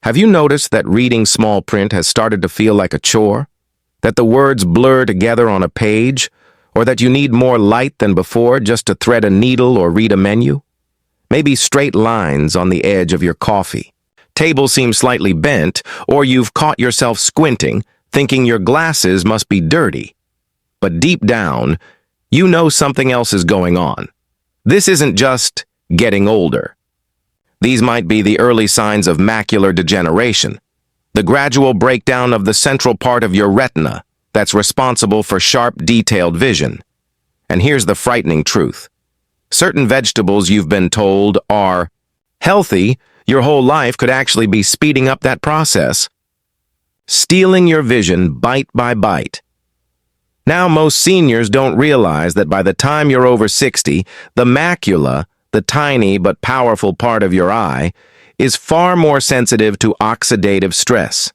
Have you noticed that reading small print has started to feel like a chore? That the words blur together on a page? Or that you need more light than before just to thread a needle or read a menu? Maybe straight lines on the edge of your coffee. Table seems slightly bent, or you've caught yourself squinting, thinking your glasses must be dirty. But deep down, you know something else is going on. This isn't just getting older. These might be the early signs of macular degeneration, the gradual breakdown of the central part of your retina that's responsible for sharp, detailed vision. And here's the frightening truth. Certain vegetables you've been told are healthy your whole life could actually be speeding up that process, stealing your vision bite by bite. Now, most seniors don't realize that by the time you're over 60, the macula, the tiny but powerful part of your eye, is far more sensitive to oxidative stress.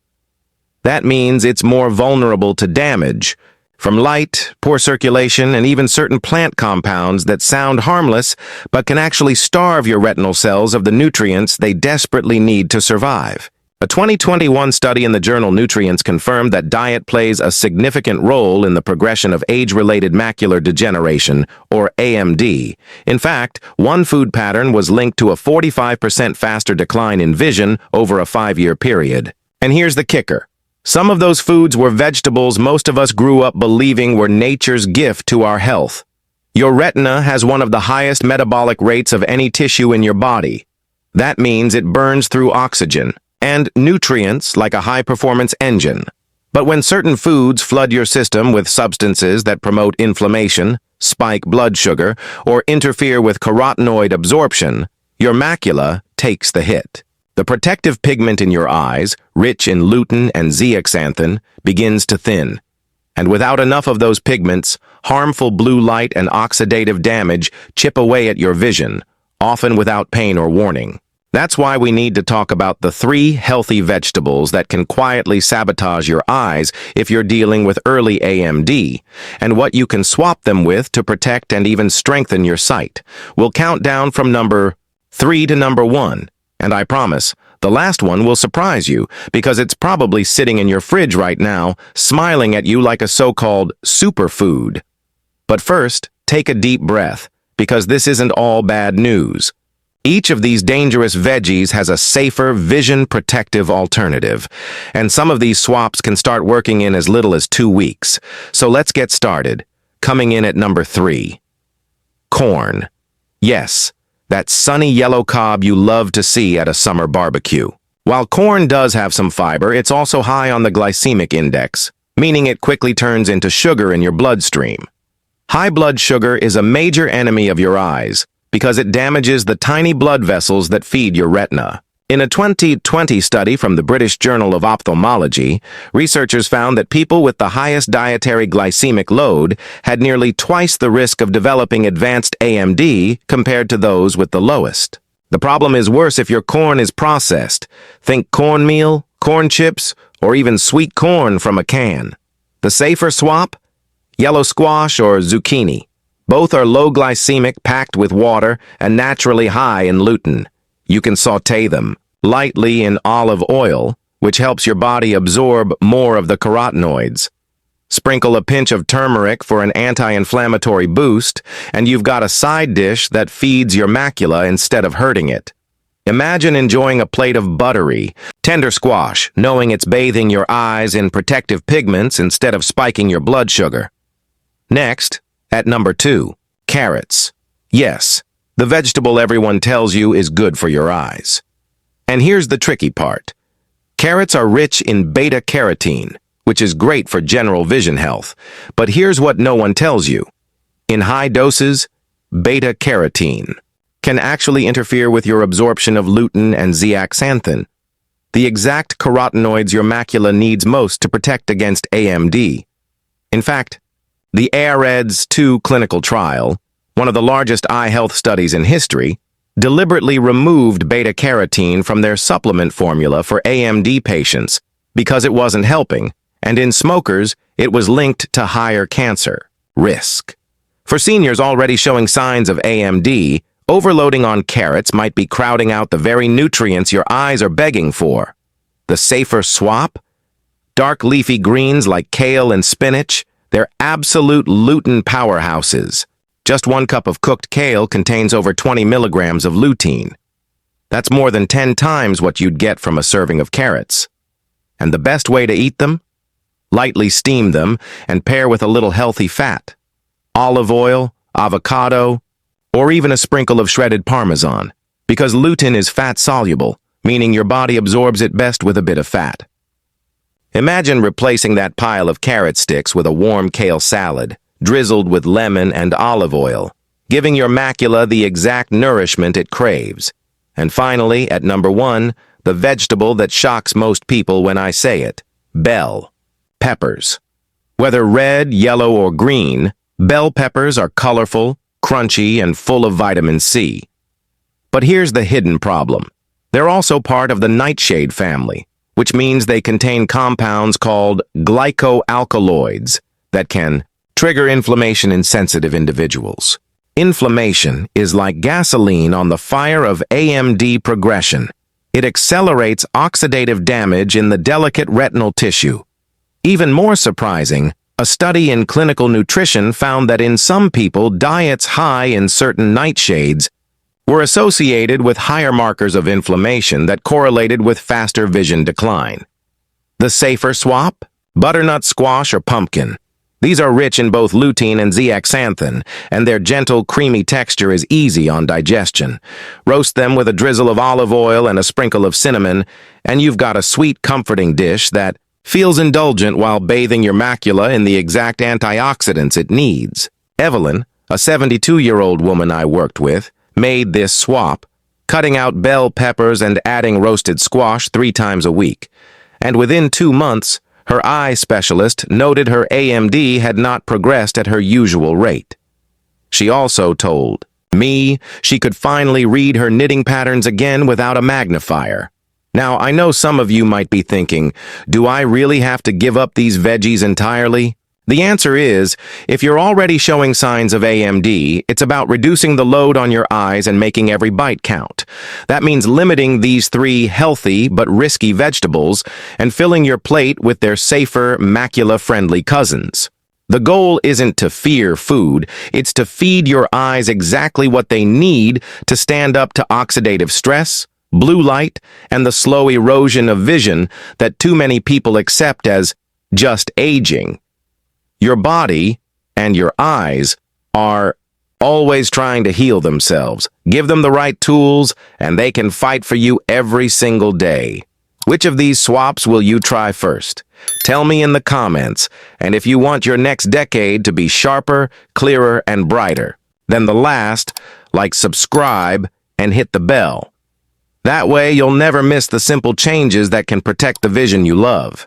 That means it's more vulnerable to damage from light, poor circulation, and even certain plant compounds that sound harmless but can actually starve your retinal cells of the nutrients they desperately need to survive. A 2021 study in the journal Nutrients confirmed that diet plays a significant role in the progression of age-related macular degeneration, or AMD. In fact, one food pattern was linked to a 45% faster decline in vision over a 5-year period. And here's the kicker. Some of those foods were vegetables most of us grew up believing were nature's gift to our health. Your retina has one of the highest metabolic rates of any tissue in your body. That means it burns through oxygen and nutrients like a high-performance engine. But when certain foods flood your system with substances that promote inflammation, spike blood sugar, or interfere with carotenoid absorption, your macula takes the hit. The protective pigment in your eyes, rich in lutein and zeaxanthin, begins to thin. And without enough of those pigments, harmful blue light and oxidative damage chip away at your vision, often without pain or warning. That's why we need to talk about the 3 healthy vegetables that can quietly sabotage your eyes if you're dealing with early AMD, and what you can swap them with to protect and even strengthen your sight. We'll count down from number 3 to number 1, and I promise, the last one will surprise you because it's probably sitting in your fridge right now, smiling at you like a so-called superfood. But first, take a deep breath, because this isn't all bad news. Each of these dangerous veggies has a safer, vision-protective alternative, and some of these swaps can start working in as little as 2 weeks. So let's get started. Coming in at number 3. Corn. Yes, that sunny yellow cob you love to see at a summer barbecue. While corn does have some fiber, it's also high on the glycemic index, meaning it quickly turns into sugar in your bloodstream. High blood sugar is a major enemy of your eyes, because it damages the tiny blood vessels that feed your retina. In a 2020 study from the British Journal of Ophthalmology, researchers found that people with the highest dietary glycemic load had nearly twice the risk of developing advanced AMD compared to those with the lowest. The problem is worse if your corn is processed. Think cornmeal, corn chips, or even sweet corn from a can. The safer swap? Yellow squash or zucchini. Both are low glycemic, packed with water, and naturally high in lutein. You can sauté them lightly in olive oil, which helps your body absorb more of the carotenoids. Sprinkle a pinch of turmeric for an anti-inflammatory boost, and you've got a side dish that feeds your macula instead of hurting it. Imagine enjoying a plate of buttery, tender squash, knowing it's bathing your eyes in protective pigments instead of spiking your blood sugar. Next, at number 2, carrots. Yes, the vegetable everyone tells you is good for your eyes. And here's the tricky part. Carrots are rich in beta-carotene, which is great for general vision health. But here's what no one tells you. In high doses, beta-carotene can actually interfere with your absorption of lutein and zeaxanthin, the exact carotenoids your macula needs most to protect against AMD. In fact, the AREDS2 clinical trial, one of the largest eye health studies in history, deliberately removed beta-carotene from their supplement formula for AMD patients because it wasn't helping, and in smokers, it was linked to higher cancer risk. For seniors already showing signs of AMD, overloading on carrots might be crowding out the very nutrients your eyes are begging for. The safer swap? Dark leafy greens like kale and spinach, they're absolute lutein powerhouses. Just 1 cup of cooked kale contains over 20 milligrams of lutein. That's more than 10 times what you'd get from a serving of carrots. And the best way to eat them? Lightly steam them and pair with a little healthy fat. Olive oil, avocado, or even a sprinkle of shredded Parmesan, because lutein is fat-soluble, meaning your body absorbs it best with a bit of fat. Imagine replacing that pile of carrot sticks with a warm kale salad, drizzled with lemon and olive oil, giving your macula the exact nourishment it craves. And finally, at number 1, the vegetable that shocks most people when I say it, bell peppers. Whether red, yellow, or green, bell peppers are colorful, crunchy, and full of vitamin C. But here's the hidden problem. They're also part of the nightshade family, which means they contain compounds called glycoalkaloids that can trigger inflammation in sensitive individuals. Inflammation is like gasoline on the fire of AMD progression. It accelerates oxidative damage in the delicate retinal tissue. Even more surprising, a study in clinical nutrition found that in some people, diets high in certain nightshades were associated with higher markers of inflammation that correlated with faster vision decline. The safer swap? Butternut squash or pumpkin. These are rich in both lutein and zeaxanthin, and their gentle, creamy texture is easy on digestion. Roast them with a drizzle of olive oil and a sprinkle of cinnamon, and you've got a sweet, comforting dish that feels indulgent while bathing your macula in the exact antioxidants it needs. Evelyn, a 72-year-old woman I worked with, made this swap, cutting out bell peppers and adding roasted squash 3 times a week. And within 2 months, her eye specialist noted her AMD had not progressed at her usual rate. She also told me she could finally read her knitting patterns again without a magnifier. Now, I know some of you might be thinking, do I really have to give up these veggies entirely? The answer is, if you're already showing signs of AMD, it's about reducing the load on your eyes and making every bite count. That means limiting these 3 healthy but risky vegetables and filling your plate with their safer, macula-friendly cousins. The goal isn't to fear food, it's to feed your eyes exactly what they need to stand up to oxidative stress, blue light, and the slow erosion of vision that too many people accept as just aging. Your body and your eyes are always trying to heal themselves. Give them the right tools, and they can fight for you every single day. Which of these swaps will you try first? Tell me in the comments, and if you want your next decade to be sharper, clearer, and brighter, then the last, like subscribe and hit the bell. That way you'll never miss the simple changes that can protect the vision you love.